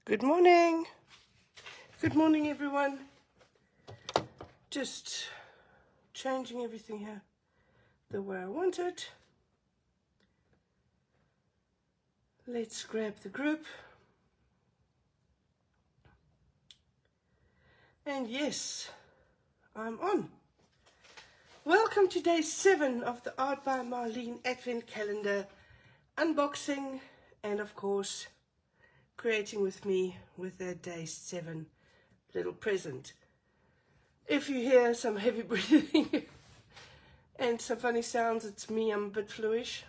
Good morning. Good morning, everyone. Just changing everything here the way I want it. Let's grab the group. And yes, I'm on. Welcome to day 7 of the Art by Marlene Advent Calendar unboxing and, of course, creating with me with a day 7 little present. If you hear some heavy breathing and some funny sounds, it's me. I'm a bit fluish.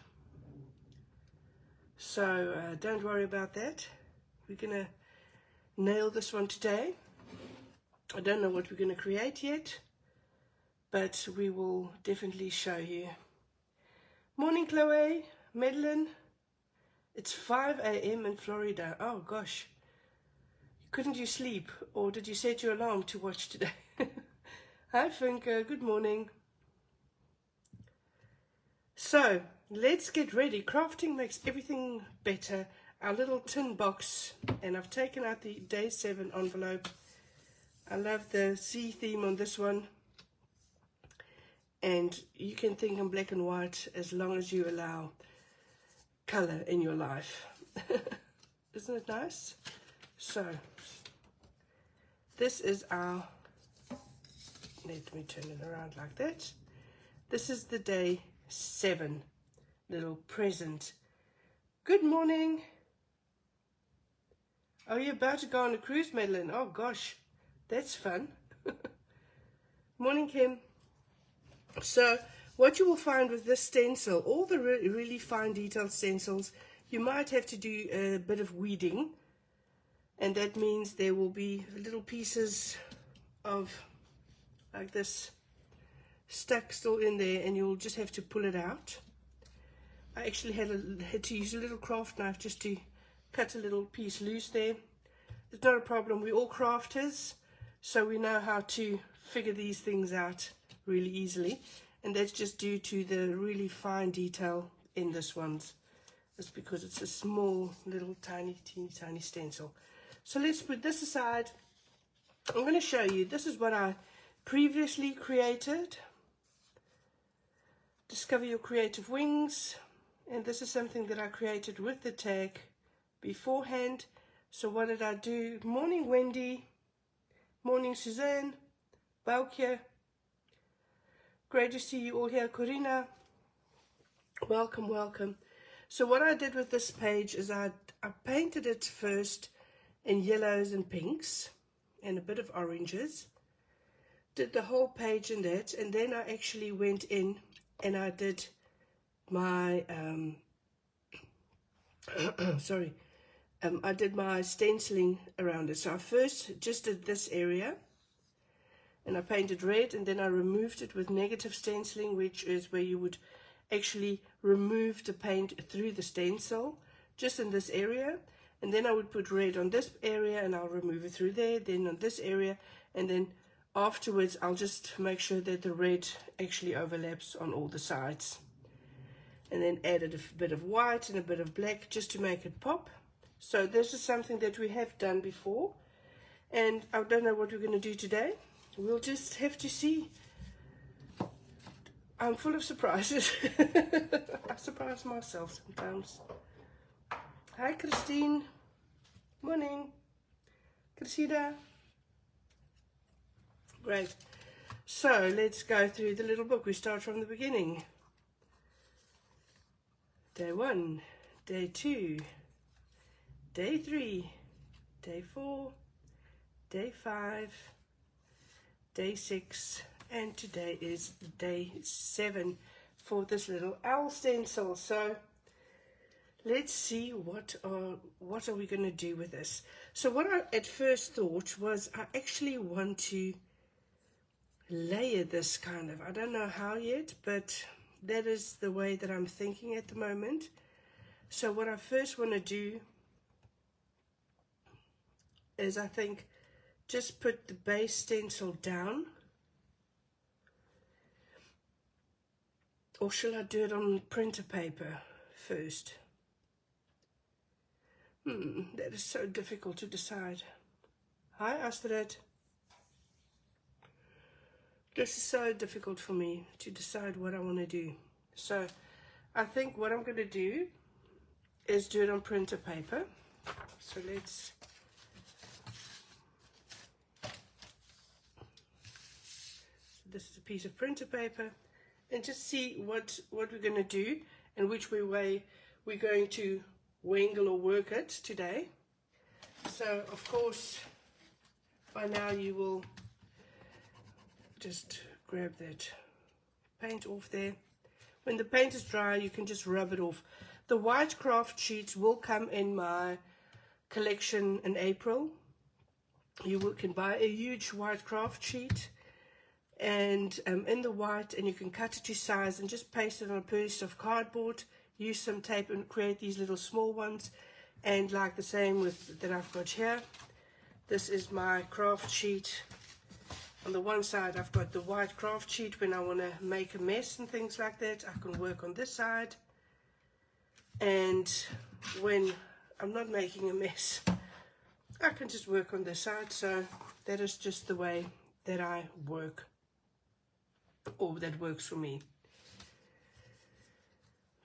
So don't worry about that. We're going to nail this one today. I don't know what we're going to create yet, but we will definitely show you. Morning, Chloe, Madeline. It's 5 a.m. in Florida. Oh, gosh. Couldn't you sleep, or did you set your alarm to watch today? Hi, Finka. Good morning. So, let's get ready. Crafting makes everything better. Our little tin box, and I've taken out the day 7 envelope. I love the sea theme on this one. And you can think in black and white as long as you allow color in your life. Isn't it nice? So, this is our, let me turn it around like that. This is the day 7 little present. Good morning. Are you about to go on a cruise, Madeline? Oh gosh, that's fun. Morning, Kim. So what you will find with this stencil, all the really fine detailed stencils, you might have to do a bit of weeding, and that means there will be little pieces of like this stuck still in there, and you'll just have to pull it out. I actually had to use a little craft knife just to cut a little piece loose there. It's not a problem. We're all crafters, so we know how to figure these things out really easily, and that's just due to the really fine detail in this one's. It's because it's a small little teeny tiny stencil. So let's put this aside. I'm going to show you, this is what I previously created. Discover your creative wings, and this is something that I created with the tag beforehand. So what did I do? Morning, Wendy. Morning, Suzanne. Baukje. Great to see you all here. Corina, welcome, welcome. So what I did with this page is I painted it first in yellows and pinks and a bit of oranges. Did the whole page in that, and then I actually went in and I did my I did my stenciling around it. So I first just did this area and I painted red, and then I removed it with negative stenciling, which is where you would actually remove the paint through the stencil just in this area, and then I would put red on this area and I'll remove it through there, then on this area, and then afterwards I'll just make sure that the red actually overlaps on all the sides, and then added a bit of white and a bit of black just to make it pop. So this is something that we have done before, and I don't know what we're going to do today. We'll just have to see. I'm full of surprises. I surprise myself sometimes. Hi, Christine. Morning. Christina. Great. So let's go through the little book. We start from the beginning. Day 1, day 2, day 3, day 4, day 5, day 6, and today is day 7 for this little owl stencil. So let's see what are we going to do with this. So what I at first thought was I actually want to layer this kind of, I don't know how yet, but that is the way that I'm thinking at the moment. So what I first want to do is, I think, just put the base stencil down. Or shall I do it on printer paper first? That is so difficult to decide. Hi, Astrid. This is so difficult for me to decide what I want to do. So I think what I'm going to do is do it on printer paper. So let's this is a piece of printer paper, and just see what we're going to do and which way we're going to wangle or work it today. So of course by now you will just grab that paint off there. When the paint is dry, you can just rub it off. The white craft sheets will come in my collection in April. You can buy a huge white craft sheet and in the white, and you can cut it to size and just paste it on a piece of cardboard. Use some tape and create these little small ones. And like the same with that I've got here, this is my craft sheet. On the one side I've got the white craft sheet when I want to make a mess and things like that. I can work on this side, and when I'm not making a mess I can just work on this side. So that is just the way that I work, or that works for me.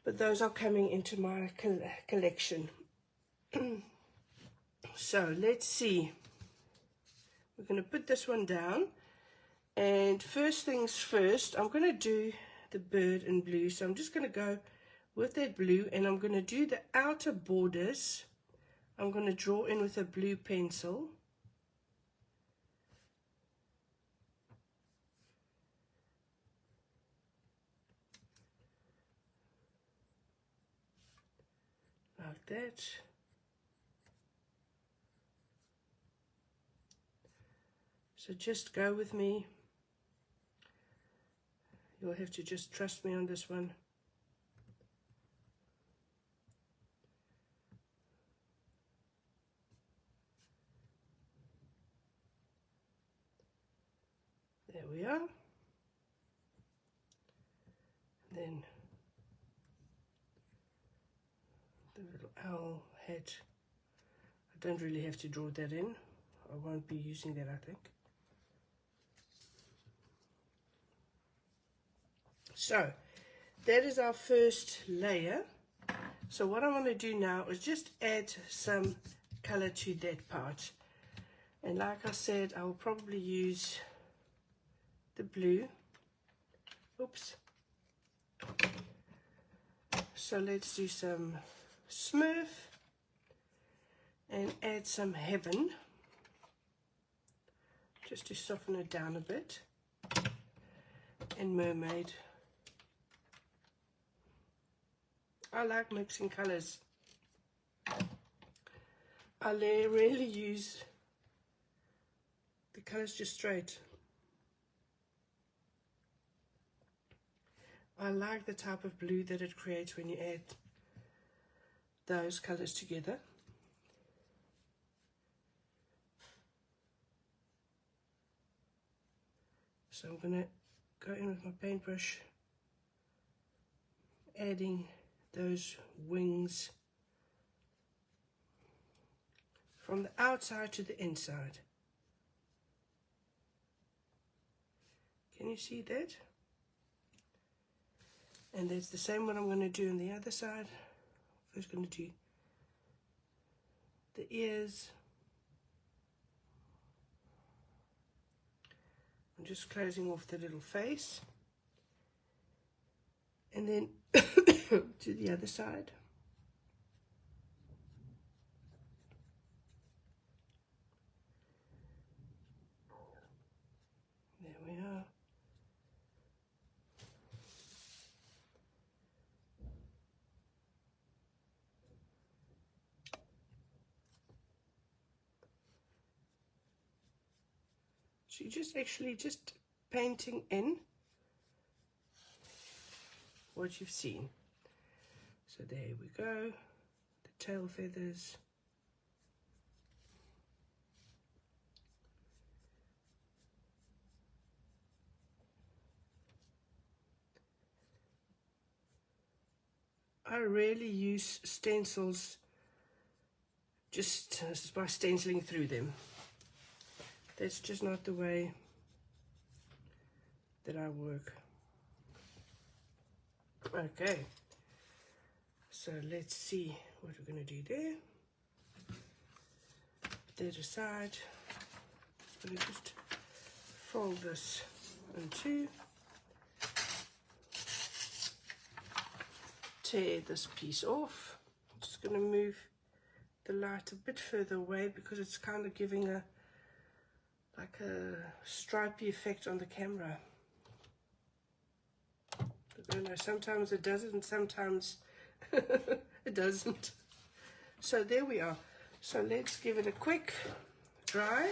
But those are coming into my collection. So let's see. We're going to put this one down, and first things first, I'm going to do the bird in blue. So I'm just going to go with that blue, and I'm going to do the outer borders. I'm going to draw in with a blue pencil. Like that. So just go with me. You'll have to just trust me on this one. There we are. Then the little owl hat. I don't really have to draw that in. I won't be using that, I think. So that is our first layer. So what I want to do now is just add some color to that part. And like I said, I will probably use the blue. Oops. So let's do some Smurf and add some Heaven, just to soften it down a bit, and Mermaid. I like mixing colors. I rarely use the colors just straight. I like the type of blue that it creates when you add those colors together. So I'm going to go in with my paintbrush, adding those wings from the outside to the inside. Can you see that? And that's the same what I'm going to do on the other side. First going to do the ears. I'm just closing off the little face. And then to the other side. There we are. So you're just actually just painting in what you've seen. So there we go, the tail feathers. I rarely use stencils just by stenciling through them. That's just not the way that I work. Okay, so let's see what we're going to do there. Put that aside. I'm going to just fold this in two. Tear this piece off. I'm just going to move the light a bit further away because it's kind of giving a like a stripy effect on the camera. I don't know, sometimes it does it and sometimes it doesn't. So there we are. So let's give it a quick dry.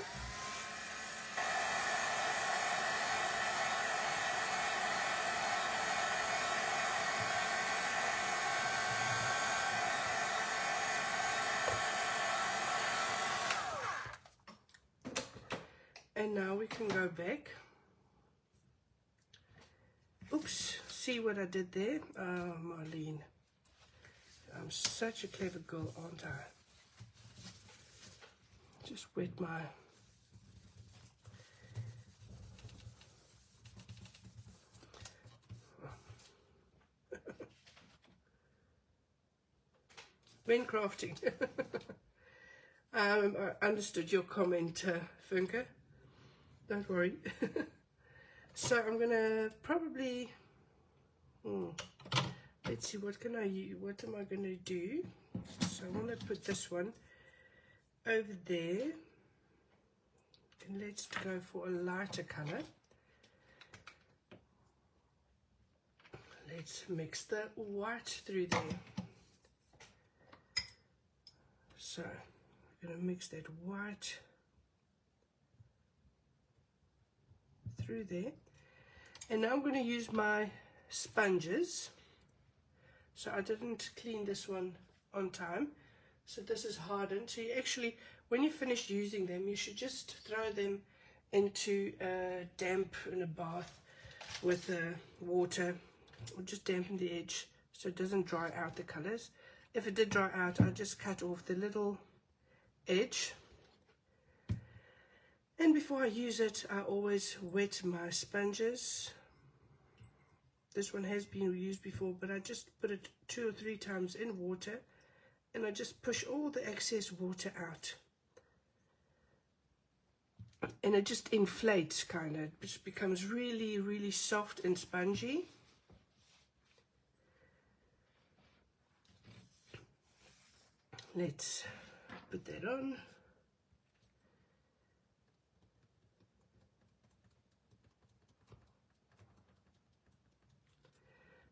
And now we can go back. Oops, see what I did there? Oh, Marlene. I'm such a clever girl, aren't I? Just wet my... when crafting. I understood your comment, Funke. Don't worry. So I'm gonna probably let's see, what am I gonna do? So I want to put this one over there, and let's go for a lighter color. Let's mix the white through there. So I'm gonna mix that white through there, and now I'm going to use my sponges. So I didn't clean this one on time, so this is hardened. So you actually, when you finish using them, you should just throw them into damp in a bath with water, or just dampen the edge so it doesn't dry out the colors. If it did dry out, I just cut off the little edge. And before I use it, I always wet my sponges. This one has been used before, but I just put it 2 or 3 times in water, and I just push all the excess water out. And it just inflates, kind of. It just becomes really, really soft and spongy. Let's put that on.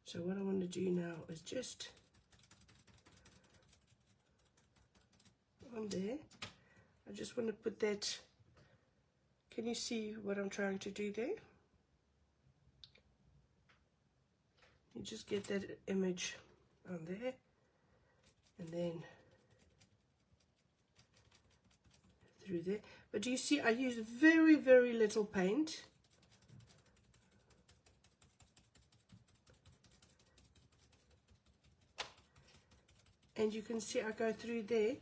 So what I want to do now is just on there. I just want to put that. Can you see what I'm trying to do there? You just get that image on there, and then through there. But do you see I use very, very little paint. And you can see I go through there,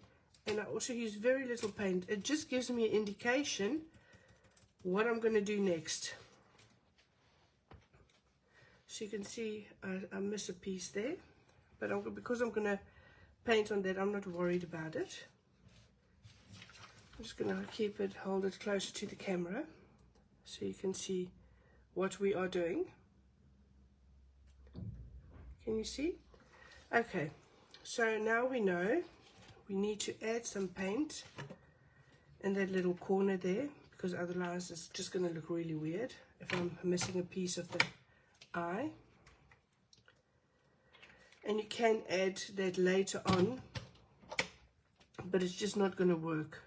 and I also use very little paint. It just gives me an indication what I'm going to do next. So you can see I miss a piece there, but because I'm going to paint on that, I'm not worried about it. I'm just going to hold it closer to the camera so you can see what we are doing. Can you see? Okay. So now we know we need to add some paint in that little corner there, because otherwise it's just going to look really weird if I'm missing a piece of the eye. And you can add that later on, but it's just not going to work.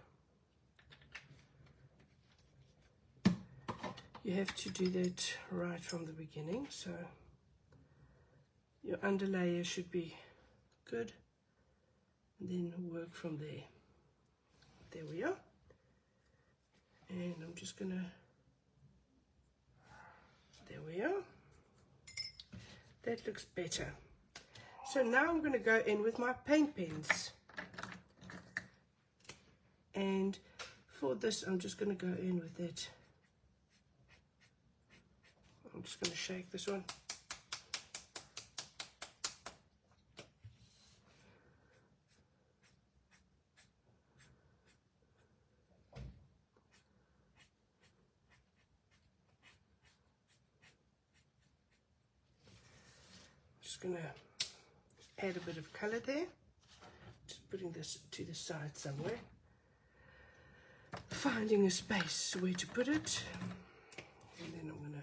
You have to do that right from the beginning, so your underlayer should be good, and then work from there. There we are. And I'm just gonna, there we are. That looks better. So now I'm gonna go in with my paint pens. And for this, I'm just going to go in with it. I'm just going to shake this one. Just going to add a bit of color there. Just putting this to the side somewhere. Finding a space where to put it. And then I'm going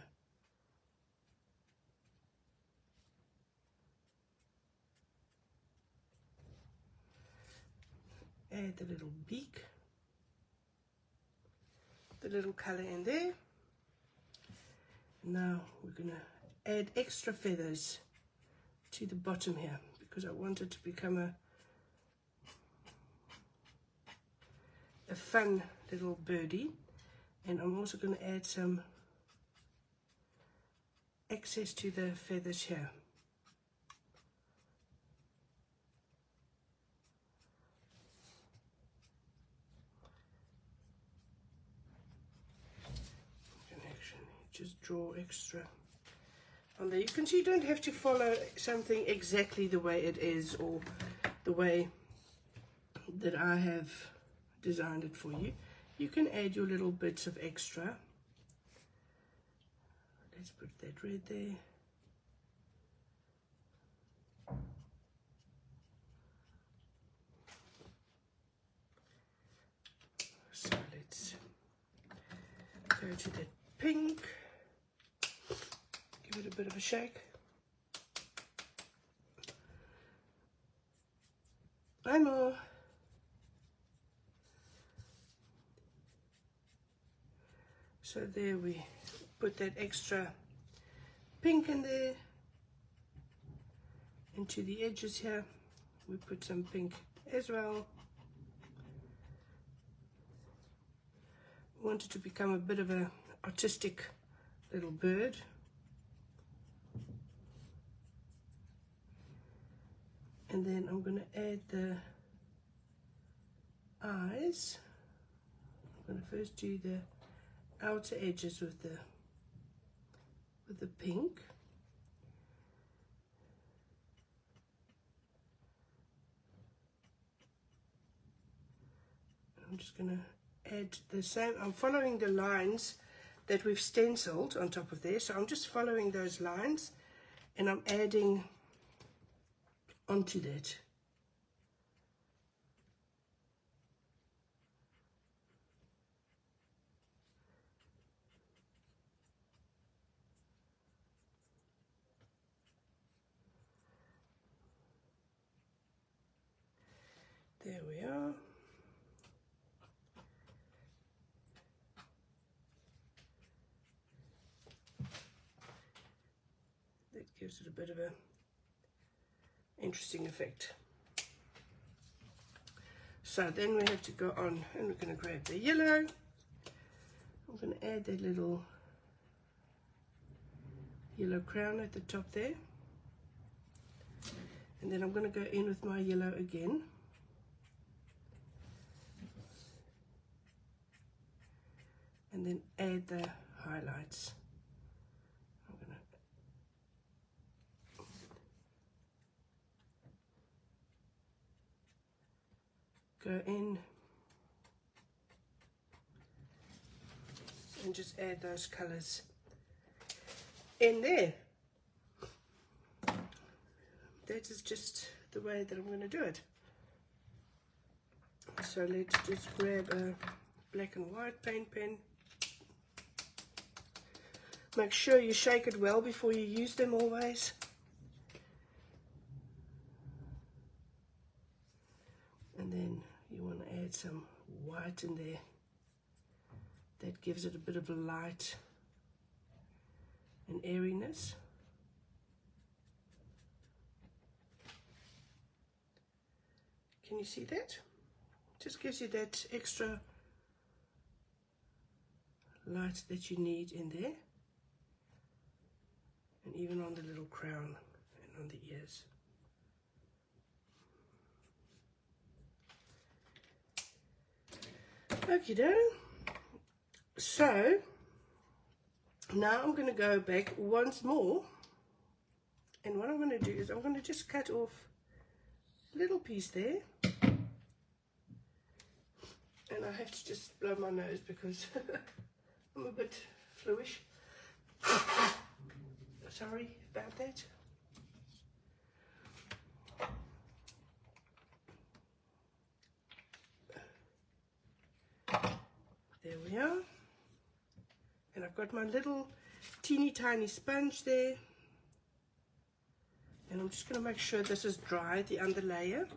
to add the little beak. The little color in there. Now we're going to add extra feathers to the bottom here because I want it to become a fun little birdie. And I'm also going to add some excess to the feathers here. You can actually just draw extra on there. You can see you don't have to follow something exactly the way it is or the way that I have designed it for you. You can add your little bits of extra. Let's put that red there. So let's go to the pink. Give it a bit of a shake. One more. So there we put that extra pink in there. Into the edges here, we put some pink as well. We want it to become a bit of an artistic little bird. And then I'm going to add the eyes. I'm going to first do the outer edges with the pink. I'm just going to add the same. I'm following the lines that we've stenciled on top of there. So I'm just following those lines and I'm adding onto that. There we are. That gives it a bit of a interesting effect. So then we have to go on and we're going to grab the yellow. I'm going to add that little yellow crown at the top there. And then I'm going to go in with my yellow again. And then add the highlights. I'm going to go in and just add those colors in there. That is just the way that I'm going to do it. So let's just grab a black and white paint pen. Make sure you shake it well before you use them always. And then you want to add some white in there. That gives it a bit of a light and airiness. Can you see that? Just gives you that extra light that you need in there. And even on the little crown and on the ears. Okie doke. So now I'm going to go back once more, and what I'm going to do is I'm going to just cut off a little piece there, and I have to just blow my nose because I'm a bit fluish. Sorry about that. There we are. And I've got my little teeny tiny sponge there. And I'm just going to make sure this is dry, the under layer.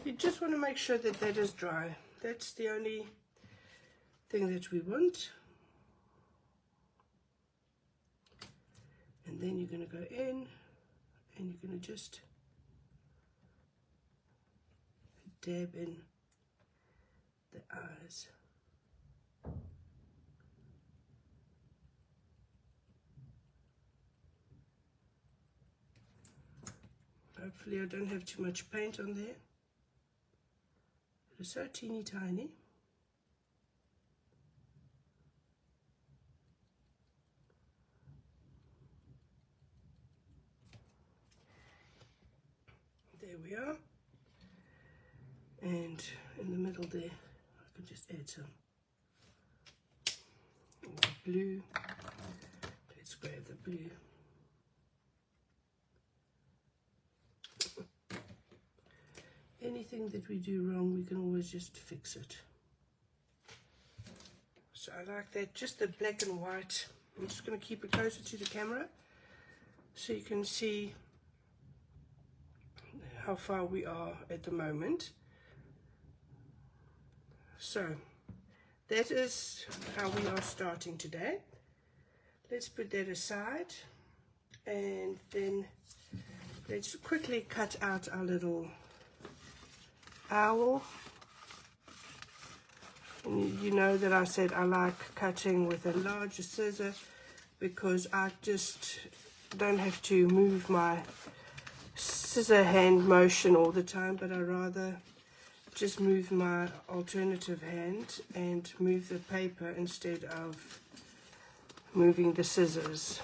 You just want to make sure that that is dry. That's the only thing that we want. And then you're going to go in and you're going to just dab in the eyes. Hopefully I don't have too much paint on there. It is so teeny tiny. There we are. And in the middle there, I can just add some blue. Let's grab the blue. Anything that we do wrong, we can always just fix it. So I like that, just the black and white. I'm just going to keep it closer to the camera so you can see how far we are at the moment. So that is how we are starting today. Let's put that aside, and then let's quickly cut out our little owl. And you know that I said I like cutting with a larger scissor because I just don't have to move my scissor hand motion all the time, but I rather just move my alternative hand and move the paper instead of moving the scissors.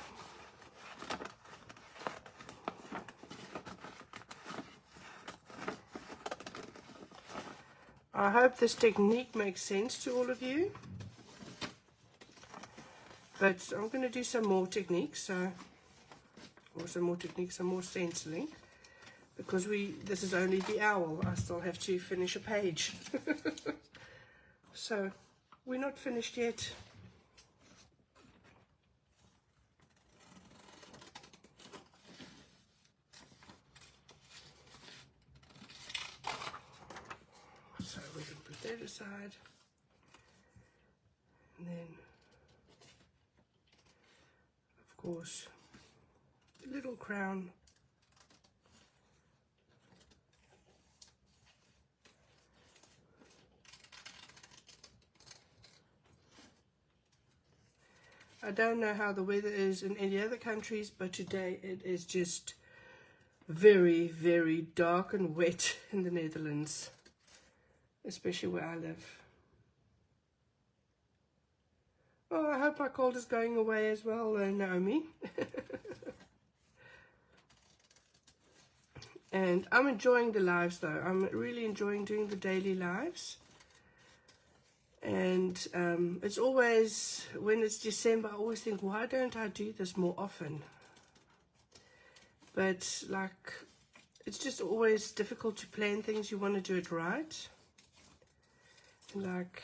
I hope this technique makes sense to all of you, but I'm going to do some more techniques, some more stenciling, because this is only the owl. I still have to finish a page. So we're not finished yet. So we can put that aside, and then of course the little crown. I don't know how the weather is in any other countries, but today it is just very, very dark and wet in the Netherlands, especially where I live. Oh, I hope my cold is going away as well, Naomi. And I'm enjoying the lives though. I'm really enjoying doing the daily lives. And it's always, when it's December, I always think, why don't I do this more often? But like, it's just always difficult to plan things. You want to do it right. And like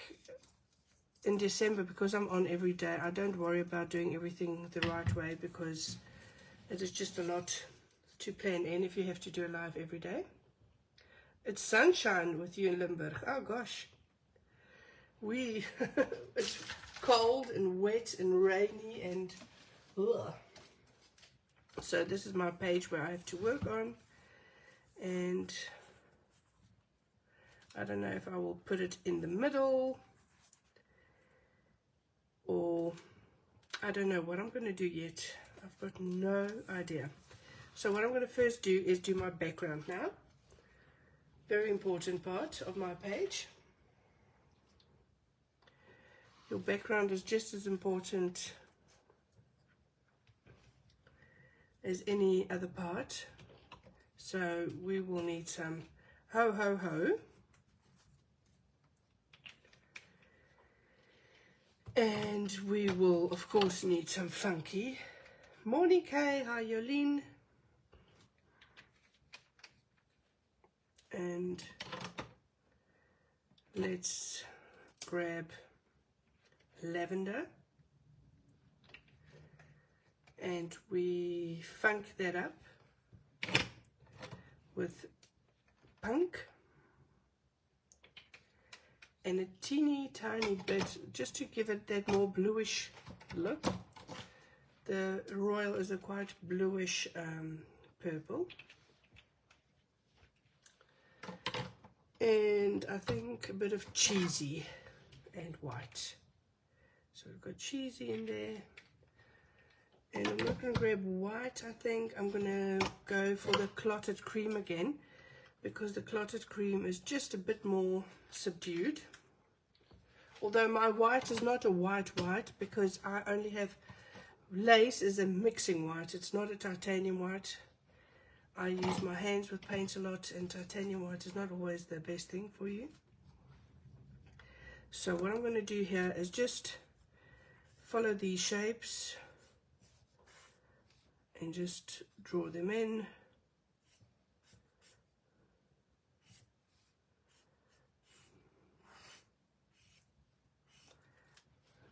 in December, because I'm on every day, I don't worry about doing everything the right way, because it is just a lot to plan in if you have to do a live every day. It's sunshine with you in Limburg. Oh gosh. It's cold and wet and rainy and ugh. So this is my page where I have to work on, and I don't know if I will put it in the middle or I don't know what I'm going to do yet. I've got no idea. So what I'm going to first do is do my background now. Very important part of my page. Your background is just as important as any other part. So we will need some ho ho ho. And we will of course need some funky. Morning Kay, hi Yolene. And let's grab lavender and we funk that up with punk and a teeny tiny bit just to give it that more bluish look. The royal is a quite bluish purple. And I think a bit of cheesy and white. So we've got cheesy in there. And I'm not going to grab white, I think. I'm going to go for the clotted cream again, because the clotted cream is just a bit more subdued. Although my white is not a white, because I only have lace is a mixing white. It's not a titanium white. I use my hands with paint a lot, and titanium white is not always the best thing for you. So what I'm going to do here is just follow these shapes and just draw them in.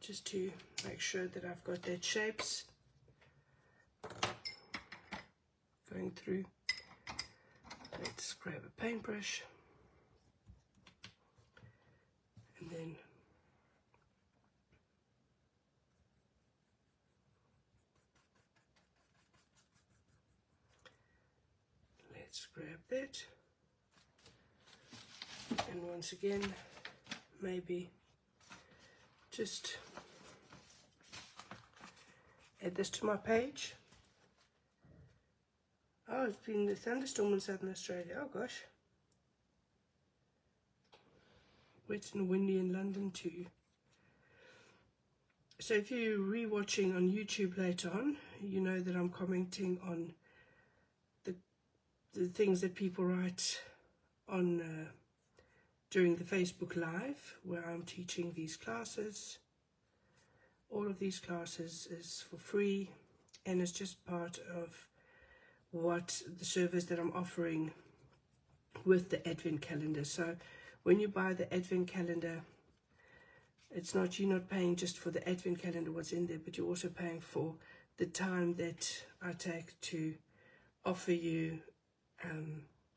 Just to make sure that I've got that shapes going through. Let's grab a paintbrush and then let's grab that, and once again maybe just add this to my page. Oh, it's been a thunderstorm in Southern Australia. Oh gosh. Wet and windy in London too. So if you're re-watching on YouTube later on, you know that I'm commenting on the things that people write on during the Facebook Live, where I'm teaching these classes. All of these classes is for free, and it's just part of what the service that I'm offering with the Advent Calendar. So when you buy the Advent Calendar, it's not, you're not paying just for the Advent Calendar, what's in there, but you're also paying for the time that I take to offer you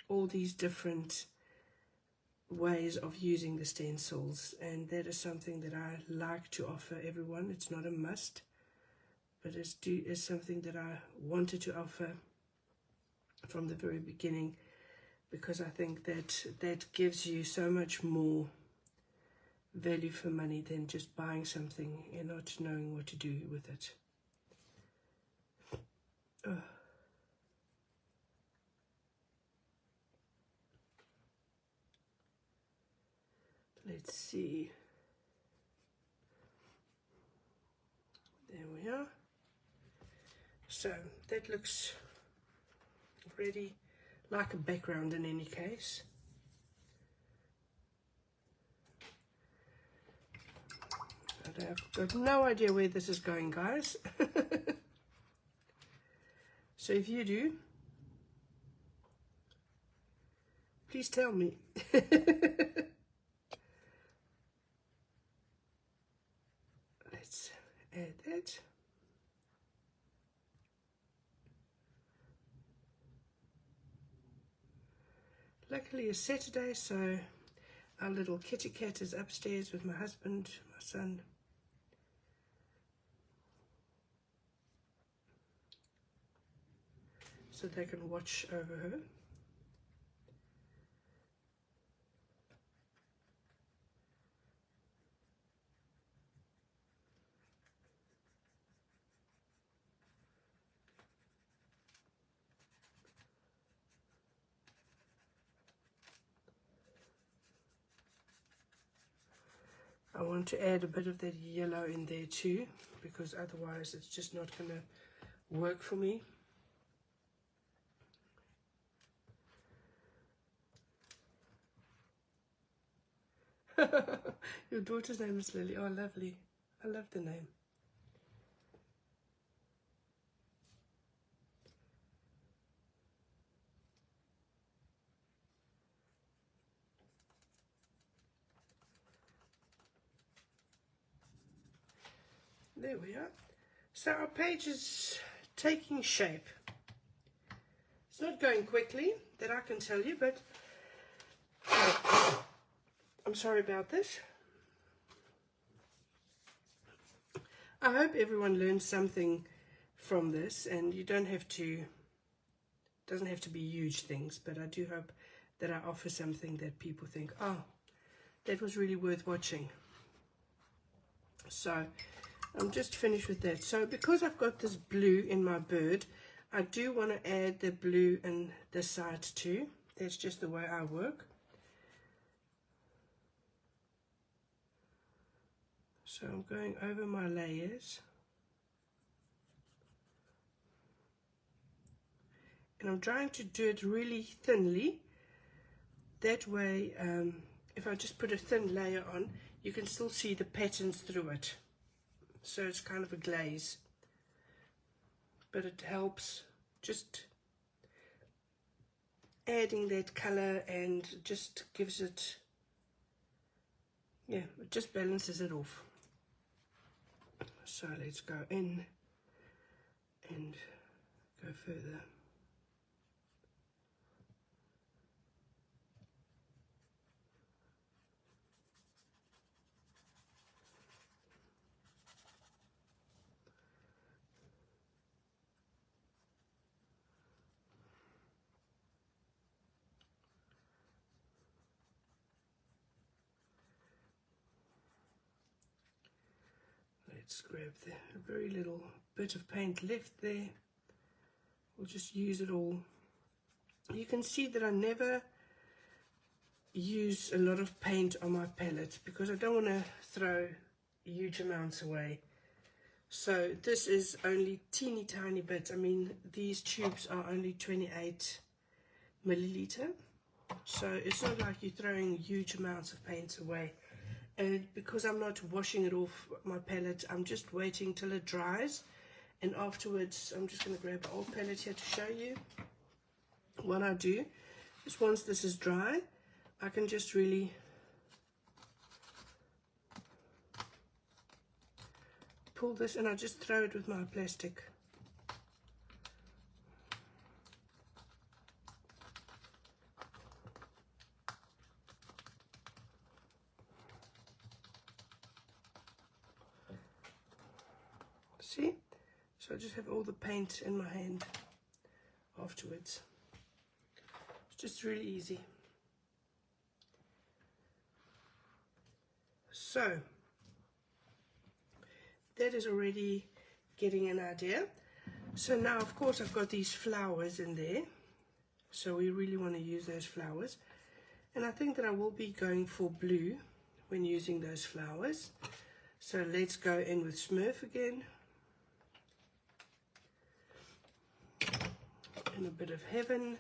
all these different ways of using the stencils. And that is something that I like to offer everyone. It's not a must, but it's something that I wanted to offer from the very beginning, because I think that gives you so much more value for money than just buying something and not knowing what to do with it. Oh. Let's see. There we are. So that looks already like a background in any case. I've got no idea where this is going, guys. So if you do, please tell me. Let's add that. Luckily it's Saturday, so our little kitty cat is upstairs with my husband, my son. So they can watch over her. want to add a bit of that yellow in there too, because otherwise it's just not going to work for me. Your daughter's name is Lily. Oh, lovely. I love the name. There we are. So our page is taking shape. It's not going quickly, that I can tell you, but I'm sorry about this. I hope everyone learned something from this, and you don't have to, doesn't have to be huge things, but I do hope that I offer something that people think, oh, that was really worth watching. So I'm just finished with that. So because I've got this blue in my bird, I do want to add the blue in the sides too. That's just the way I work. So I'm going over my layers. And I'm trying to do it really thinly. That way, if I just put a thin layer on, you can still see the patterns through it. So it's kind of a glaze. But it helps just adding that color and just gives it, yeah, it just balances it off. So let's go in and go further. Let's grab the very little bit of paint left there. We'll just use it all. You can see that I never use a lot of paint on my palette because I don't want to throw huge amounts away. So this is only teeny tiny bit. I mean, these tubes are only 28 milliliter. So it's not like you're throwing huge amounts of paint away. And because I'm not washing it off my palette, I'm just waiting till it dries. And afterwards, I'm just going to grab an old palette here to show you. What I do is once this is dry, I can just really pull this and I just throw it with my plastic. See? So I just have all the paint in my hand afterwards. It's just really easy. So that is already getting an idea. So now of course I've got these flowers in there. So we really want to use those flowers. And I think that I will be going for blue when using those flowers. So let's go in with Smurf again. And a bit of heaven.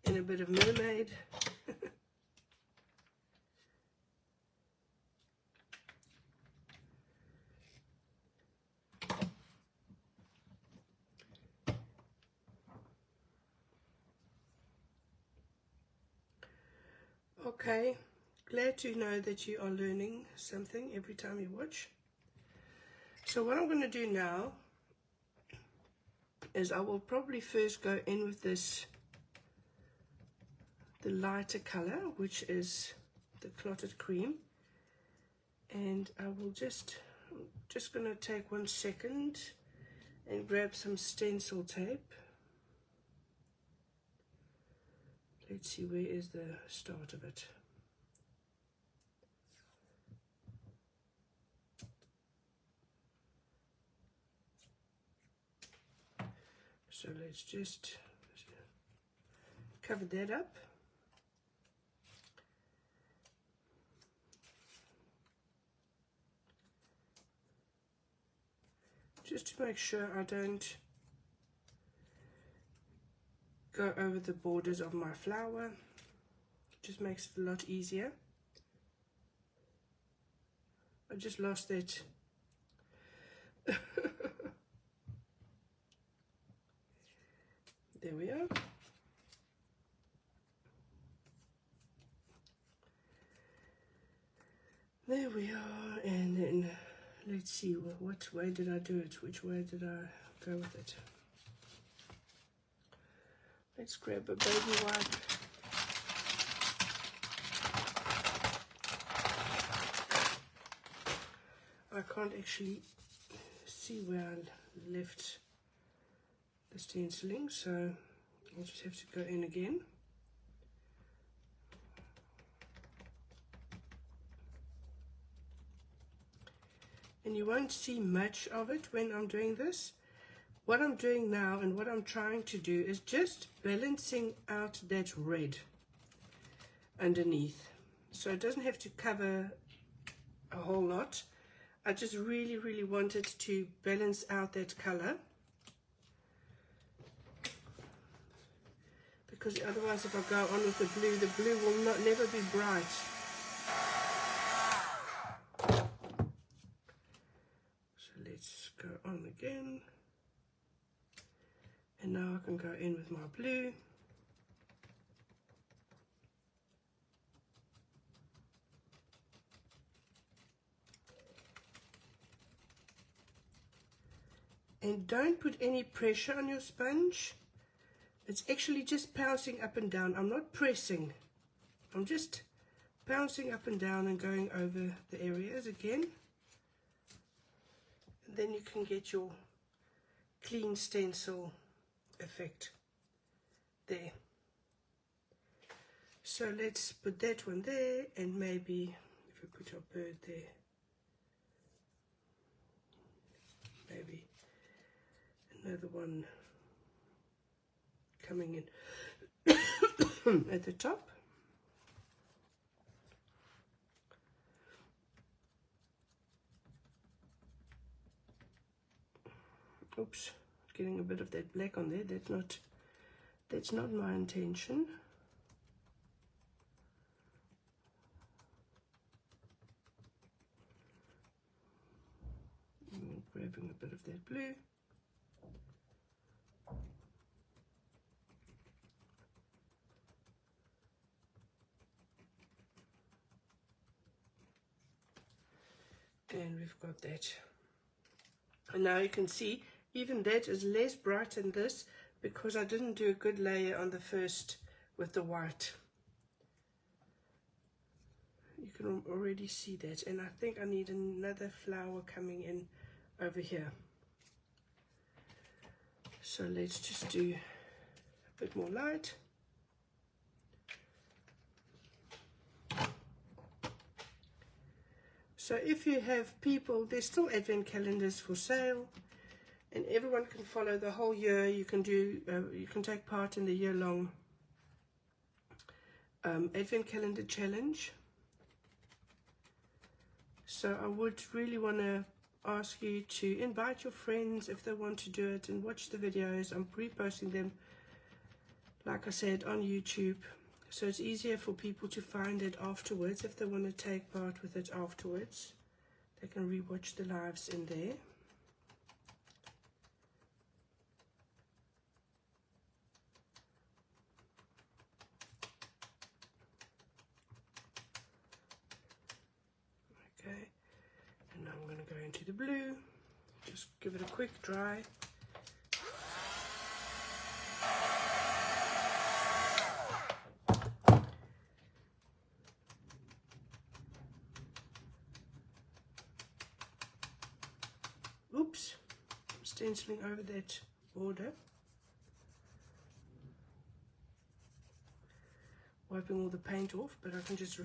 And a bit of mermaid. Okay, glad to know that you are learning something every time you watch. So what I'm going to do now is I will probably first go in with this, the lighter color, which is the clotted cream. And I will just going to take 1 second and grab some stencil tape. Let's see, where is the start of it? So let's just cover that up. just to make sure I don't go over the borders of my flower. Just makes it a lot easier. I just lost that. There we are. There we are, and then let's see, what way did I do it? Which way did I go with it? Let's grab a baby wipe. I can't actually see where I left the stenciling, so I'll just have to go in again. And you won't see much of it when I'm doing this. What I'm doing now and what I'm trying to do is just balancing out that red underneath. So it doesn't have to cover a whole lot. I just really wanted to balance out that color. Because otherwise if I go on with the blue will never be bright. Let's go on again, and now I can go in with my blue. And don't put any pressure on your sponge. It's actually just bouncing up and down. I'm not pressing. I'm just bouncing up and down and going over the areas again. Then you can get your clean stencil effect there. So let's put that one there, and maybe if we put our bird there, maybe another one coming in at the top. Oops, getting a bit of that black on there. That's not my intention. I'm grabbing a bit of that blue. And we've got that. And now you can see even that is less bright than this because I didn't do a good layer on the first with the white. You can already see that, and I think I need another flower coming in over here. So let's just do a bit more light. So if you have people, there's still advent calendars for sale, and everyone can follow the whole year. You can do, you can take part in the year-long advent calendar challenge. So I would really want to ask you to invite your friends if they want to do it and watch the videos. I'm reposting them, like I said, on YouTube. So it's easier for people to find it afterwards if they want to take part with it afterwards. They can rewatch the lives in there. Okay, and now I'm going to go into the blue. Just give it a quick dry. Oops, I'm stenciling over that border. Wiping all the paint off, but I can just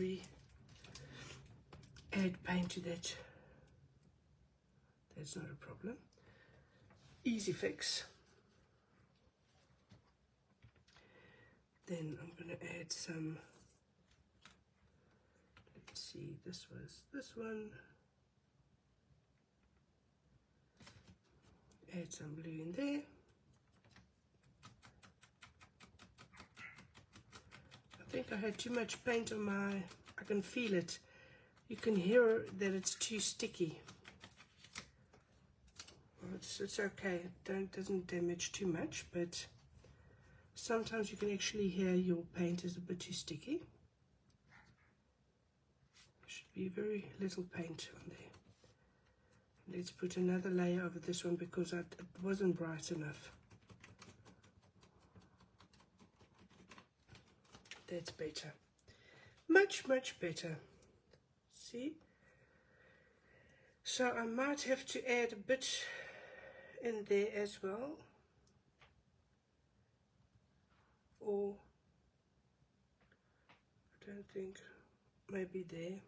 add paint to that. That's not a problem. Easy fix. Then I'm going to add some, let's see, this was this one. Add some blue in there. I think I had too much paint on my, I can feel it. You can hear that it's too sticky. Well, it's okay, it doesn't damage too much, but sometimes you can actually hear your paint is a bit too sticky. Should be very little paint on there. Let's put another layer over this one because it wasn't bright enough. That's better. Much, much better. See? So I might have to add a bit in there as well. Or, I don't think, maybe there.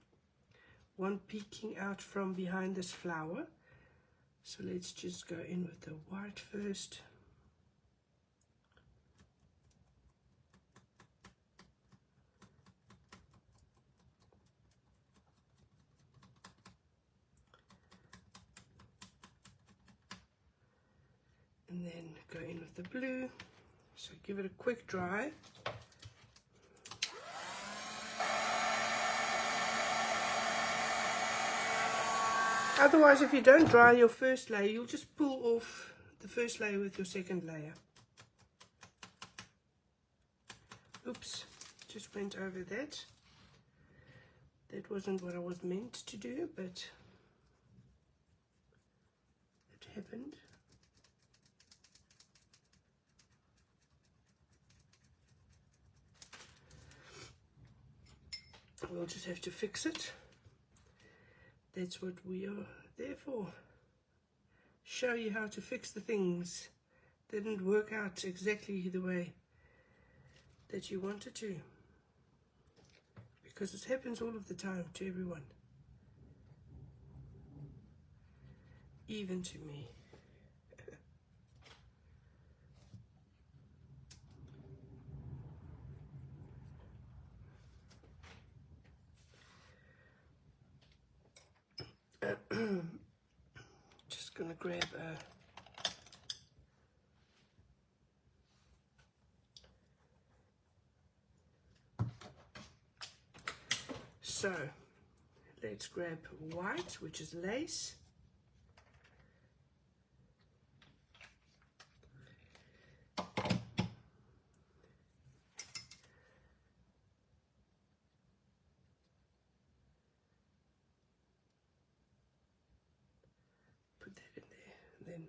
One peeking out from behind this flower. So let's just go in with the white first. And then go in with the blue. So give it a quick dry. Otherwise, if you don't dry your first layer, you'll just pull off the first layer with your second layer. Oops, just went over that. That wasn't what I was meant to do, but it happened. We'll just have to fix it. That's what we are there for. Show you how to fix the things that didn't work out exactly the way that you wanted to. Because it happens all of the time to everyone. Even to me. Just gonna grab a so let's grab white, which is lace. Put that in there, and then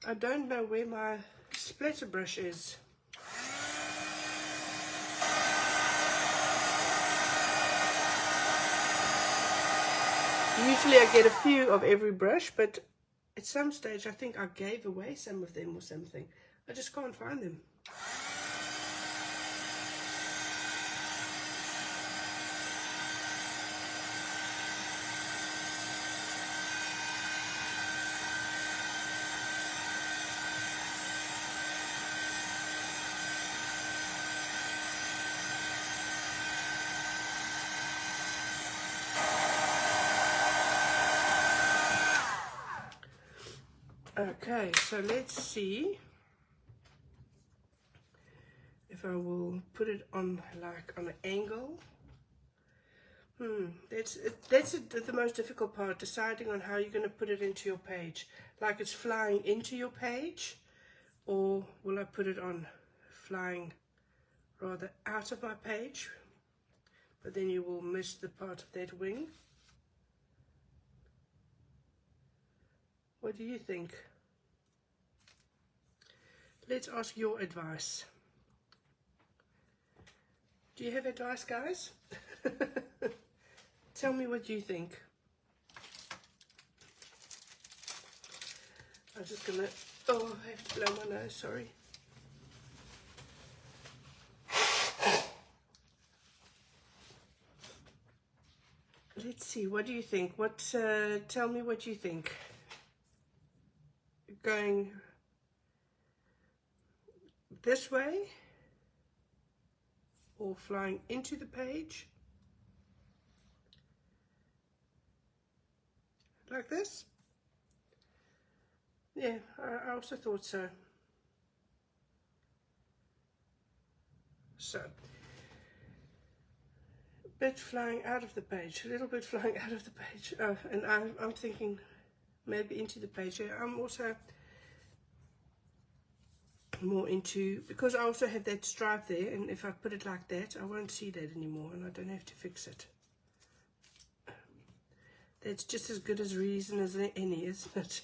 I don't know where my splatter brush is. Usually I get a few of every brush, but at some stage I think I gave away some of them or something. I just can't find them. Okay, so let's see if I will put it on like on an angle. That's the most difficult part, deciding on how you're going to put it into your page. Like it's flying into your page, or will I put it on flying rather out of my page, but then you will miss the part of that wing. What do you think? Let's ask your advice. Do you have advice, guys? Tell me what you think. I'm just gonna, oh, I have to blow my nose, sorry. Let's see, what do you think? Tell me what you think. Going this way or flying into the page? like this. Yeah, I also thought so. So, a bit flying out of the page, a little bit flying out of the page. Oh, and I'm thinking maybe into the page. Yeah, I'm also more into, because I also have that stripe there, and if I put it like that, I won't see that anymore, and I don't have to fix it. That's just as good as reason as any, isn't it?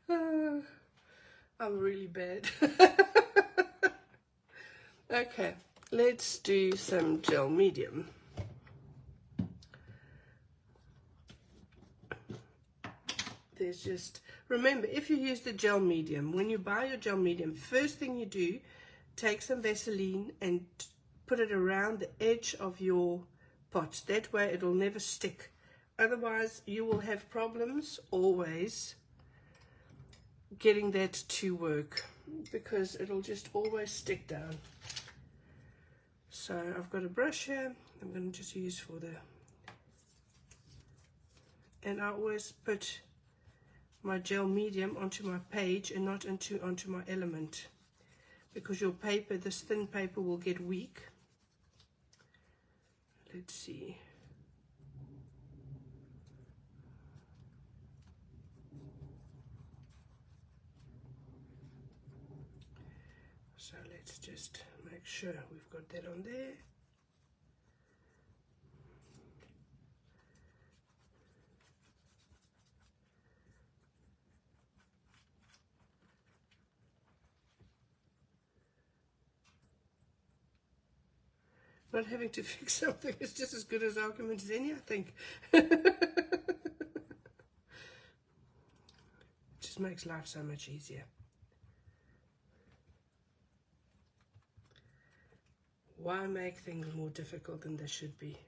I'm really bad. Okay, let's do some gel medium. There's just, remember, if you use the gel medium, when you buy your gel medium, first thing you do, take some Vaseline and put it around the edge of your pot. That way it will never stick. Otherwise you will have problems always getting that to work, because it'll just always stick down. So I've got a brush here, I'm going to just use for the, and I always put my gel medium onto my page and not onto my element, because your paper, this thin paper, will get weak. Let's see. So let's just make sure we've got that on there. Not having to fix something is just as good as argument as any, I think. Just makes life so much easier. Why make things more difficult than they should be?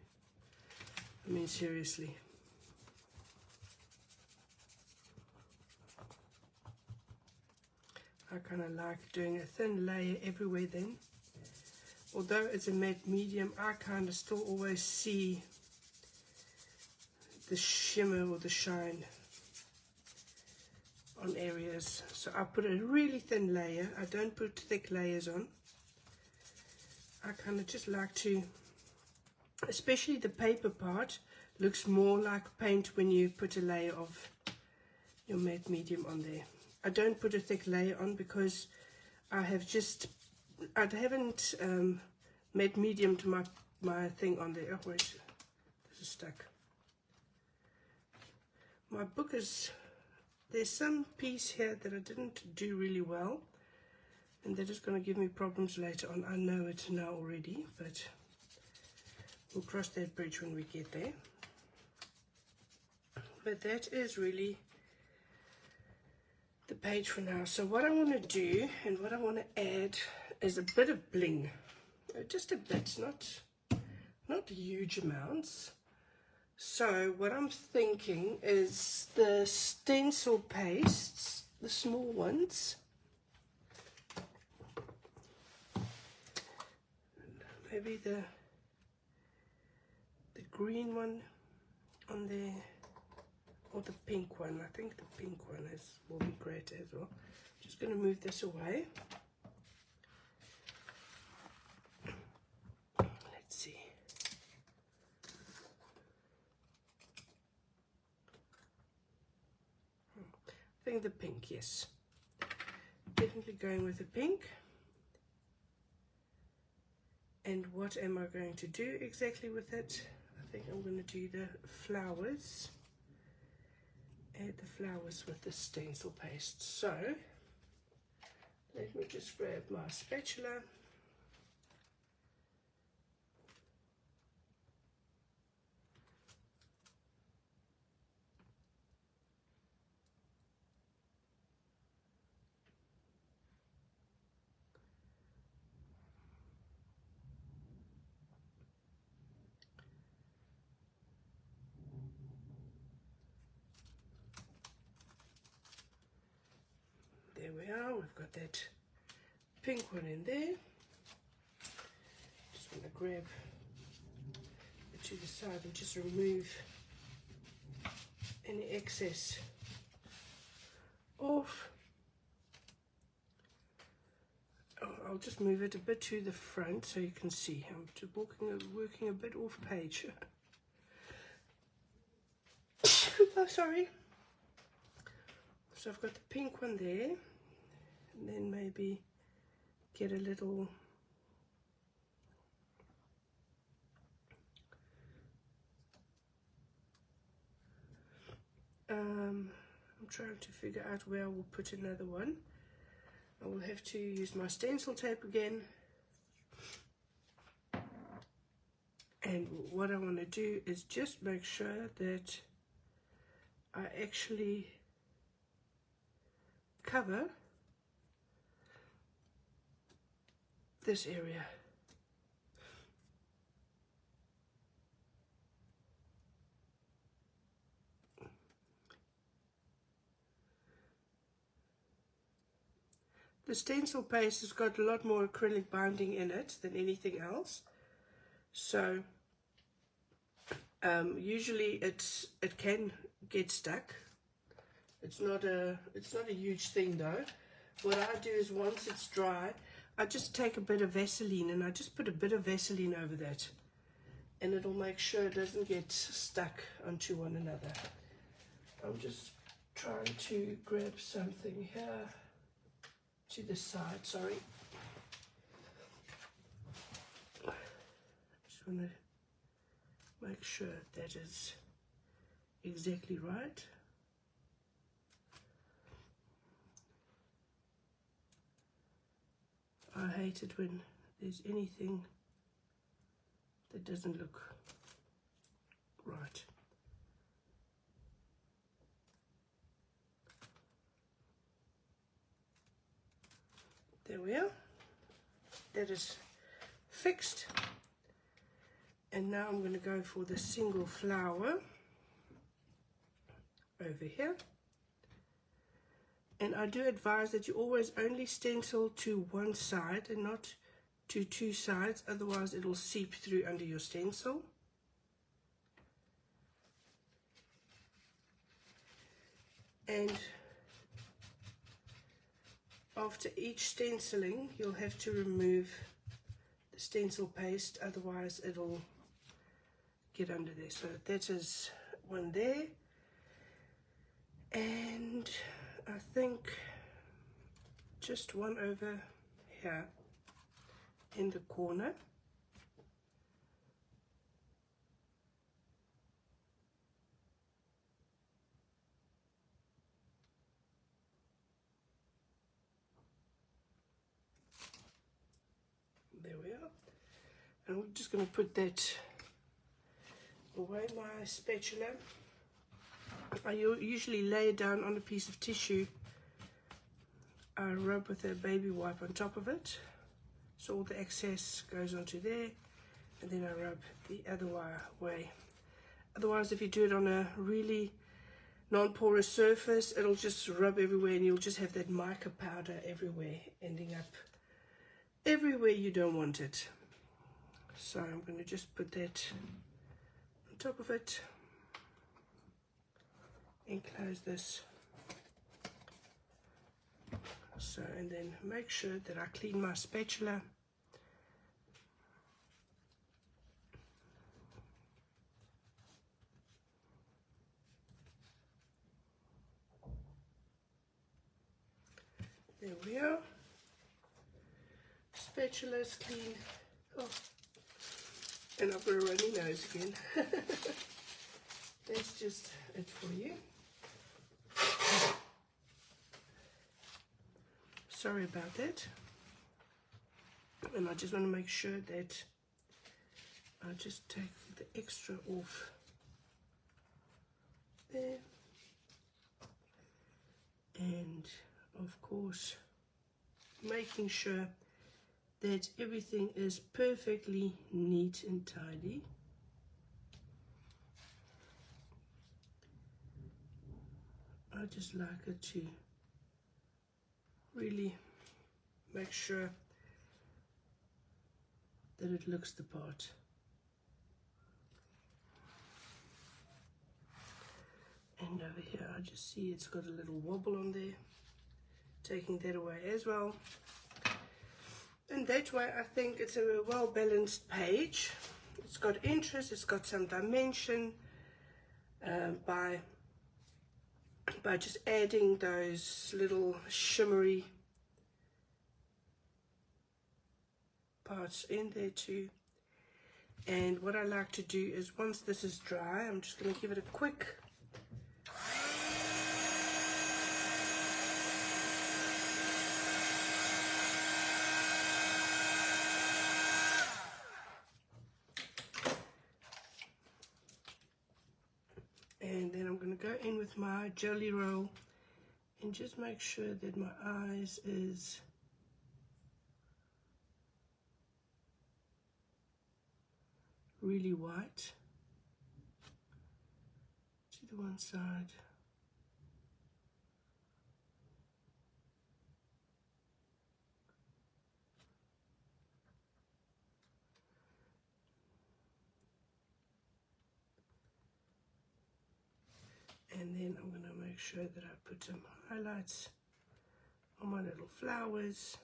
I mean, seriously. I kind of like doing a thin layer everywhere then. Although it's a matte medium, I kind of still always see the shimmer or the shine on areas. So I put a really thin layer. I don't put thick layers on. I kind of just like to, especially the paper part, looks more like paint when you put a layer of your matte medium on there. I don't put a thick layer on because I haven't matte medium to my thing on there. Oh wait, this is stuck. My book is, there's some piece here that I didn't do really well, and that is going to give me problems later on. I know it now already, but we'll cross that bridge when we get there. But that is really the page for now. So what I want to do and what I want to add is a bit of bling. Just a bit, not huge amounts. So what I'm thinking is the stencil pastes, the small ones. Maybe the green one on there, or the pink one. I think the pink one will be great as well. Just going to move this away. Let's see. I think the pink, yes. Definitely going with the pink. And what am I going to do exactly with it? I think I'm going to do the flowers. Add the flowers with the stencil paste. So, let me just grab my spatula. There we are, we've got that pink one in there. Just want to grab it to the side and just remove any excess off. I'll just move it a bit to the front so you can see. I'm just working a bit off page. Oh, sorry. So I've got the pink one there, and then maybe get a little I'm trying to figure out where I will put another one. I will have to use my stencil tape again. And what I want to do is just make sure that I actually cover this area. The stencil paste has got a lot more acrylic binding in it than anything else, so usually it can get stuck. It's not a huge thing though. What I do is once it's dry, I just take a bit of Vaseline and I just put a bit of Vaseline over that, and it'll make sure it doesn't get stuck onto one another. I'm just trying to grab something here to the side, sorry. Just want to make sure that is exactly right. I hate it when there's anything that doesn't look right. There we are. That is fixed. And now I'm going to go for the single flower over here. And I do advise that you always only stencil to one side and not to two sides, otherwise it will seep through under your stencil. And after each stenciling, you'll have to remove the stencil paste, otherwise it'll get under there. So that is one there. And I think just one over here in the corner. There we are. And we're just going to put that away, my spatula. I usually lay it down on a piece of tissue. I rub with a baby wipe on top of it, so all the excess goes onto there, and then I rub the other way. Otherwise, if you do it on a really non-porous surface, it'll just rub everywhere and you'll just have that mica powder everywhere, ending up everywhere you don't want it. So I'm going to just put that on top of it and close this. So, and then make sure that I clean my spatula. There we are. Spatula is clean. Oh, and I've got a runny nose again. That's just it for you. Sorry about that. And I just want to make sure that I just take the extra off there. And of course, making sure that everything is perfectly neat and tidy. I just like it to really make sure that it looks the part. And over here, I just see it's got a little wobble on there. Taking that away as well. And that way, I think it's a well-balanced page. It's got interest, it's got some dimension by just adding those little shimmery parts in there too. And what I like to do is, once this is dry, I'm just going to give it a quick and then I'm going to go in with my jelly roll and just make sure that my eyes is really white to the one side. And then I'm going to make sure that I put some highlights on my little flowers.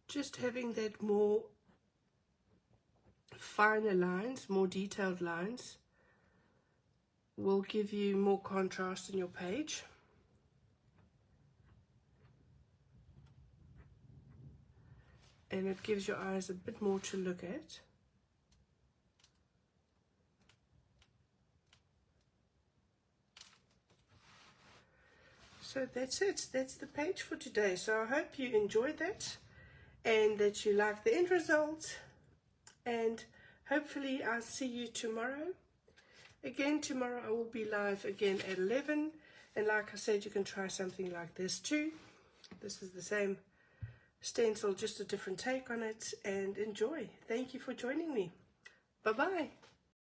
Just having that more finer lines, more detailed lines, will give you more contrast in your page. And it gives your eyes a bit more to look at. So that's it. That's the page for today. So I hope you enjoyed that and that you like the end result. And hopefully I'll see you tomorrow. Again, tomorrow I will be live again at 11. And like I said, you can try something like this too. This is the same stencil, just a different take on it. And enjoy. Thank you for joining me. Bye-bye.